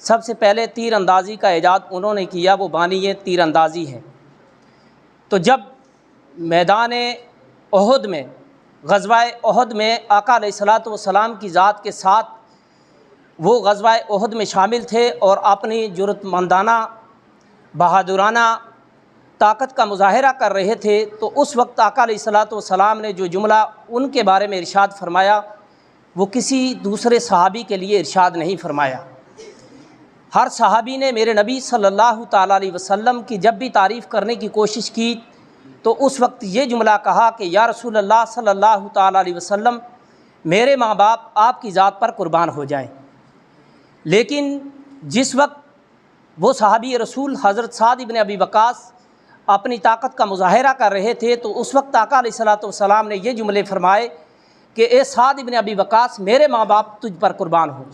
सबसे पहले तीर अंदाज़ी का ईजाद उन्होंने किया, वो बानी तीर अंदाज़ी है। तो जब मैदान उहद में, ग़ज़वा उहद में आका अलैहिस्सलातु वस्सलाम की ज़ात के साथ वो ग़ज़वा उहद में शामिल थे और अपनी जुर्रतमंदाना बहादुराना ताकत का मुज़ाहिरा कर रहे थे, तो उस वक्त आका अलैहिस्सलातु वस्सलाम ने जो जुमला उनके बारे में इरशाद फरमाया वो किसी दूसरे सहाबी के लिए इरशाद नहीं फरमाया। हर सहाबी ने मेरे नबी सल्लल्लाहु ताला अलैहि वसल्लम की जब भी तारीफ़ करने की कोशिश की तो उस वक्त ये जुमला कहा कि या रसूल अल्लाह सल्लल्लाहु ताला अलैहि वसल्लम, मेरे माँ बाप आपकी ज़ात पर कुर्बान हो जाएं। लेकिन जिस वक्त वो सहाबी रसूल हज़रत साद इब्न अबी वक़ास अपनी ताकत का मुज़ाहिरा कर रहे थे, तो उस वक्त आका अलैहिस्सलातु वस्सलाम ने ये जुमले फरमाए कि ए साद इब्न अबी वक़ास, मेरे माँ बाप तुझ पर कुर्बान हो।